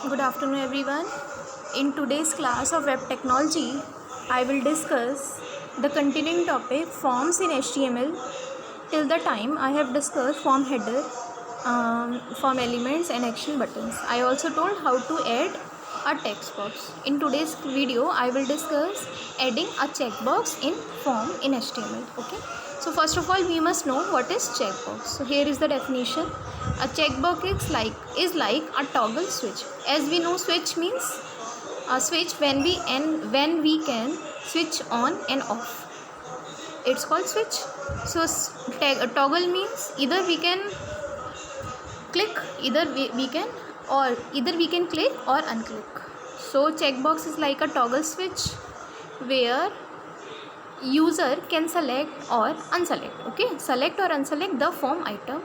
Good afternoon, everyone. In today's class of web technology, I will discuss the continuing topic forms in HTML. Till the time I have discussed form header, form elements, and action buttons. I also told how to add a text box. In today's video, I will discuss adding a checkbox in form in HTML. Okay. So first of all, we must know what is checkbox. So here is the definition. A checkbox is like a toggle switch. As we know, switch means a switch when we can switch on and off. It's called switch. So toggle means either we can click, either we can click or unclick. So checkbox is like a toggle switch where user can select or unselect. Okay, select or unselect the form item.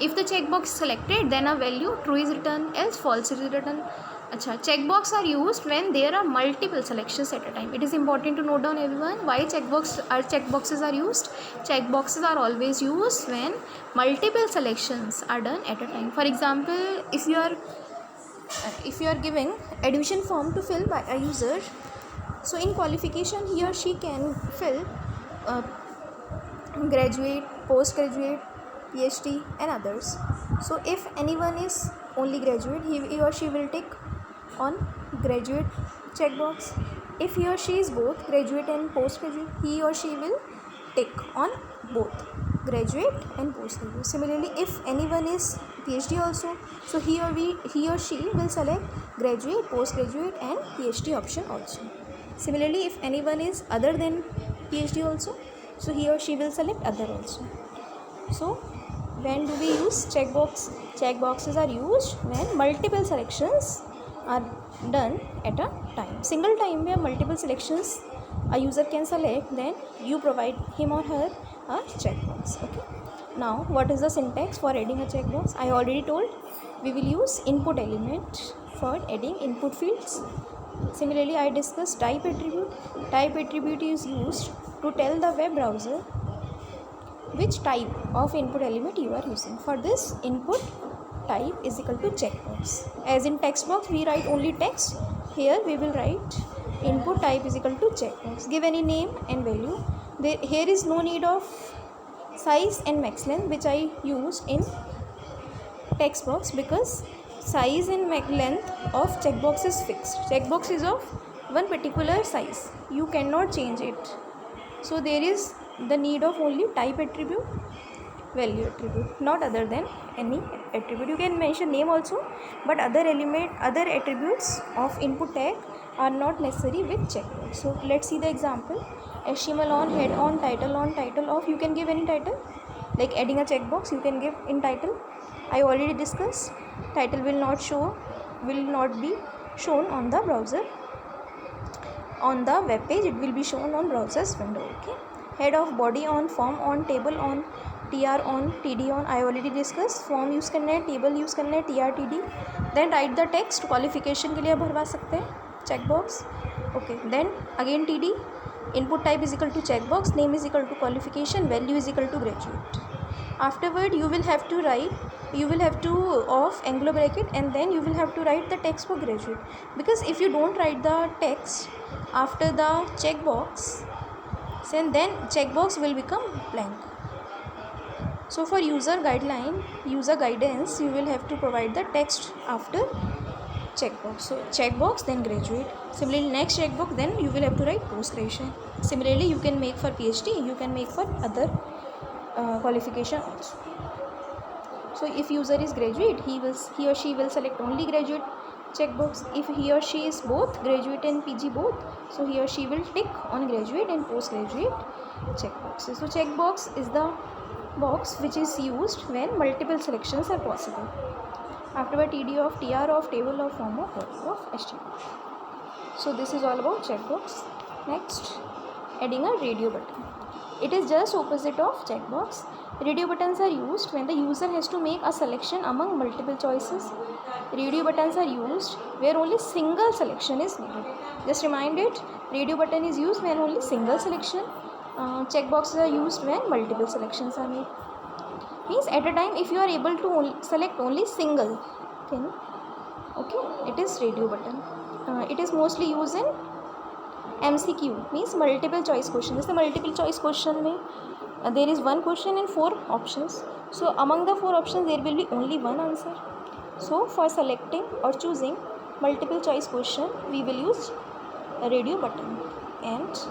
If the checkbox is selected, then a value true is written, else false is written. Checkbox are used when there are multiple selections at a time. It is important to note down, everyone, why checkboxes are used. Checkboxes are always used when multiple selections are done at a time. For example, if you are giving admission form to fill by a user, so in qualification he or she can fill graduate, postgraduate, PhD and others. So if anyone is only graduate, he or she will tick on graduate checkbox. If he or she is both graduate and postgraduate, he or she will tick on both graduate and postgraduate. Similarly, if anyone is PhD also, so he or she will select graduate, postgraduate and PhD option also. Similarly, if anyone is other than PhD also, so he or she will select other also. So when do we use checkbox? Checkboxes are used when multiple selections are done at a time. Single time where multiple selections a user can select, then you provide him or her a checkbox. Okay. Now what is the syntax for adding a checkbox? I already told we will use input element for adding input fields. Similarly, I discussed type attribute. Type attribute is used to tell the web browser which type of input element you are using. For this, input type is equal to checkbox. As in text box we write only text, here we will write input type is equal to checkbox. Give any name and value. Here is no need of size and max length, which I use in text box, because size and length of checkbox is fixed. Checkbox is of one particular size, you cannot change it. So there is the need of only type attribute, value attribute, not other than any attribute. You can mention name also, but other attributes of input tag are not necessary with checkbox. So let's see the example. HTML on, head on, title off. You can give any title. Like adding a checkbox, you can give in title. I already discussed. Title will not be shown on the browser. On the web page, it will be shown on browser's window. Okay. Head off, body on, form on, table on, tr on, td on. I already discussed. Form use करना है, table use करना है, tr td. Then write the text. Qualification के लिए भरवा सकते हैं checkbox. Okay. Then again td. Input type is equal to checkbox. Name is equal to qualification. Value is equal to graduate. Afterward, you will have to off angular bracket, and then you will have to write the text for graduate, because if you don't write the text after the checkbox, then checkbox will become blank. So for user guidance, you will have to provide the text after checkbox. So checkbox, then graduate. Similarly, next checkbox, then you will have to write post graduation. Similarly, you can make for PhD, you can make for other qualification also. So if user is graduate, he or she will select only graduate checkbox. If he or she is both graduate and PG both, so he or she will tick on graduate and postgraduate checkboxes. So checkbox is the box which is used when multiple selections are possible. Afterward, td of, tr of, table of, form of, body of HTML. So this is all about checkbox. Next, adding a radio button. It is just opposite of checkbox. Radio buttons are used when the user has to make a selection among multiple choices. Radio buttons are used where only single selection is needed. Just remind it, radio button is used when only single selection. Checkboxes are used when multiple selections are made. Means at a time, if you are able to select only single thing, Okay, it is radio button. It is mostly used in MCQ, means multiple choice question. जैसे multiple choice question में there is one question and 4 options. So among the 4 options there will be only one answer. So for selecting or choosing multiple choice question we will use a radio button, and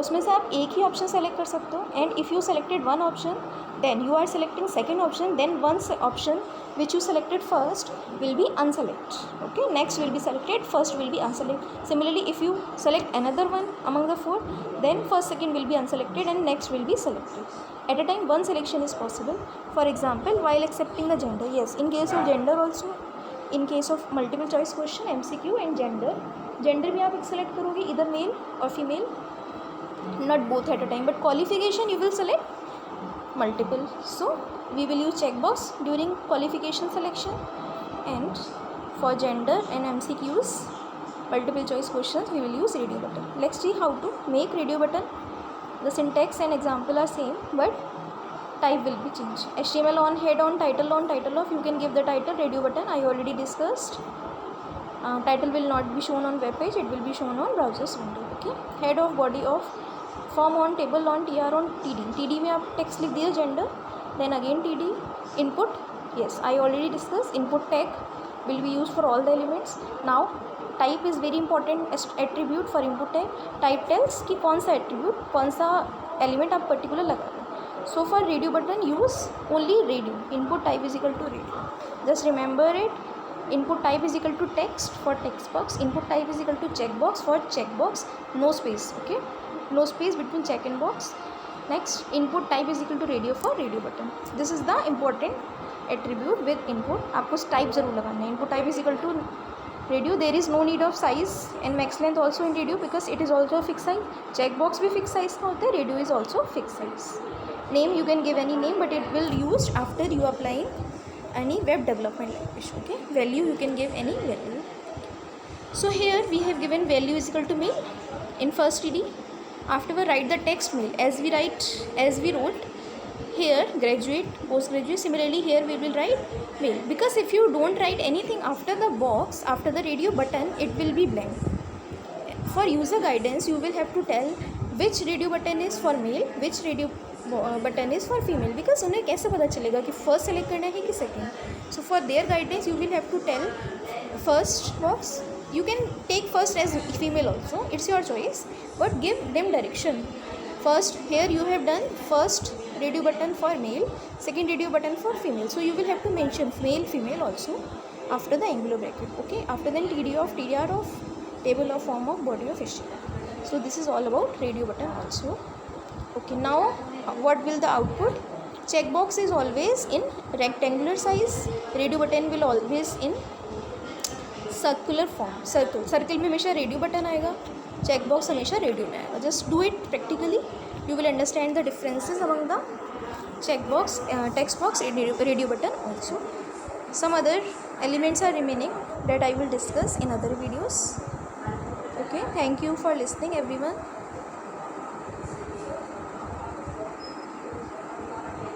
उसमें से आप एक ही option select कर सकते हो. And if you selected one option then you are selecting second option, then one option which you selected first will be unselect. Okay, next will be selected, first will be unselect. Similarly, if you select another one among the 4, then first second will be unselected and next will be selected. At a time one selection is possible. For example, while accepting the gender, yes, in case of gender also, in case of multiple choice question MCQ and gender भी आप select करोगे either male or female, not both at a time, but qualification you will select multiple. So we will use checkbox during qualification selection, and for gender and MCQs multiple choice questions we will use radio button. Let's see how to make radio button. The syntax and example are same, but type will be changed. HTML on, head on, title off. You can give the title radio button. I already discussed. Title will not be shown on web page, it will be shown on browsers window. Okay, head of, body of, form on, table on, T R on, T D. T D में आप text लिख दिया gender, then again T D. Input, yes I already discuss. Input tag will be use for all the elements. Now type is very important attribute for input tag. Type tells कि कौन सा attribute, कौन सा element आप particular लगा रहे हैं. So for radio button use only radio. Input type is equal to radio. Just remember it. Input type is equal to text for text box. Input type is equal to checkbox for checkbox. No space. Okay, no space between check and box. Next, input type is equal to radio for radio button. This is the important attribute with input. आपको type ज़रूर लगाना है. Input type is equal to radio. There is no need of size and max length also in radio because it is also a fixed size. Checkbox भी fixed size का होता है. Radio is also fixed size. Name you can give any name, but it will used after you applying any web development language. Okay, value you can give any value. So here we have given value is equal to male in first TD. Afterward write the text male as we wrote here graduate, postgraduate. Similarly here we will write male, because if you don't write anything after the box, after the radio button, it will be blank. For user guidance you will have to tell which radio button is for male, which radio button is for female, because उन्हें कैसे पता चलेगा कि first select करना है कि second. So for their guidance you will have to tell first box. You can take first as female also, it's your choice, but give them direction. First here you have done first radio button for male, second radio button for female. So you will have to mention male female also after the angular bracket. Okay, after then TD of, TDR of, table of, form of, body of, HTML. So this is all about radio button also. Okay, now what will the output? Checkbox is always in rectangular size. Radio button will always in circular form. Circle में हमेशा radio button आएगा, checkbox हमेशा radio में आएगा. Just do it practically. You will understand the differences among the checkbox, text box, radio button also. Some other elements are remaining that I will discuss in other videos. Okay, thank you for listening everyone.